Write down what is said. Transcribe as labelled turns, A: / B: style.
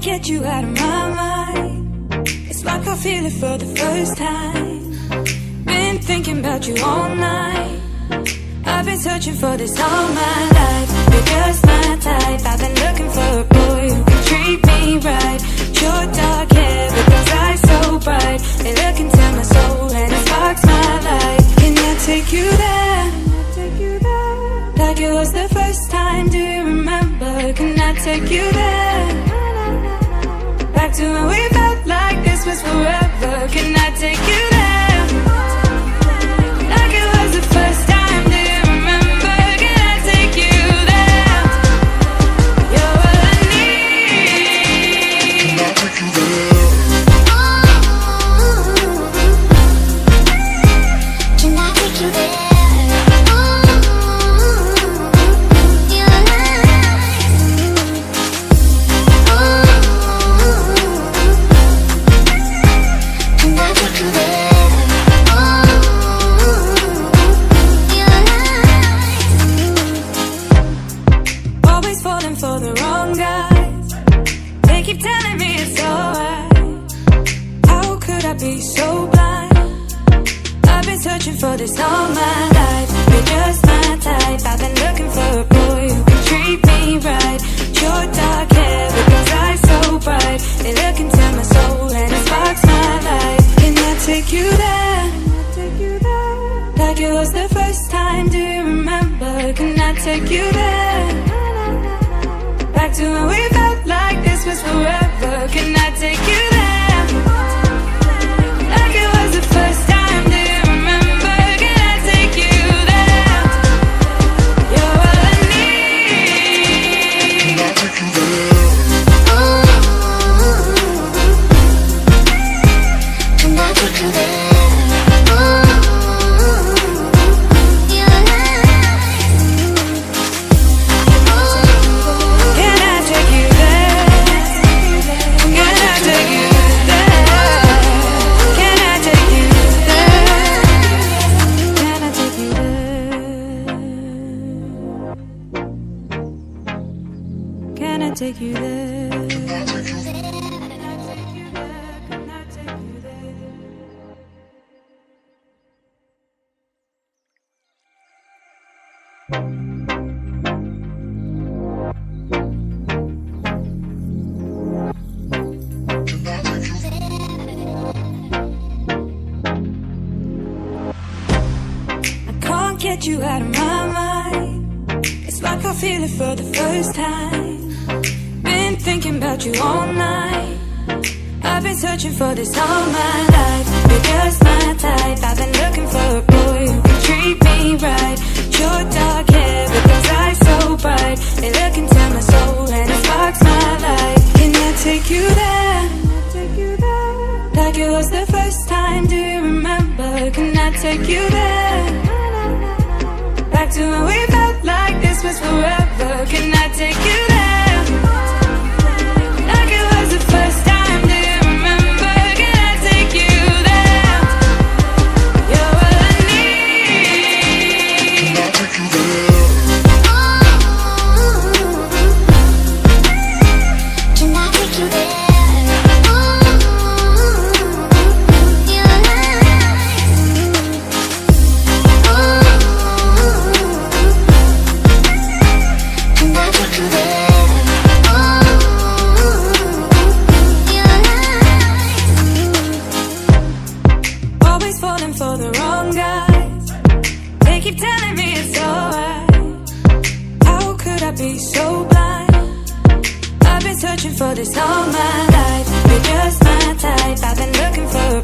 A: Get you out of my mind. It's like I feel it for the first time. Been thinking about you all night. I've been searching for this all my life. You're just my type. I've been looking for a boy who can treat me right. Your dark hair with those eyes so bright. They look into my soul and it sparks my life. Can I take you there? Like it was the first time, do you remember? Can I take you there? Back to when we felt like this was forever. Can I take you there? Like it was the first time, do you remember? Can I take you there? You're what I need. Can I take you there? Can I take you there? For the wrong guys, they keep telling me it's alright. How could I be so blind? I've been searching for this all my life. You're just my type. I've been looking for a boy who can treat me right. Your dark hair with those eyes so bright. They look into my soul and it sparks my life. Can I take you there? Like it was the first time, do you remember? Can I take you there? Back to when we felt like this was forever. Can I take you there? Like it was the first time, do you remember? Can I take you there? You're what I need. Can I take you there? Can I take you there? Can I take you there? I can't get you out of my mind. It's like I feel it for the first time. Been thinking about you all night. I've been searching for this all my life. You're just my type. I've been looking for a boy who can treat me right. Your dark hair with those eyes so bright. They look into my soul and it sparks my life. Can I take you there? Like it was the first time, do you remember? Can I take you there? Back to when we felt like this was forever. Can I take you there? The first time, do you remember? Can I take you there? You're what I need. Can I take you there? Can I take you there? Can I take you there? Falling for the wrong guys. They keep telling me it's alright. How could I be so blind? I've been searching for this all my life. You're just my type. I've been looking for a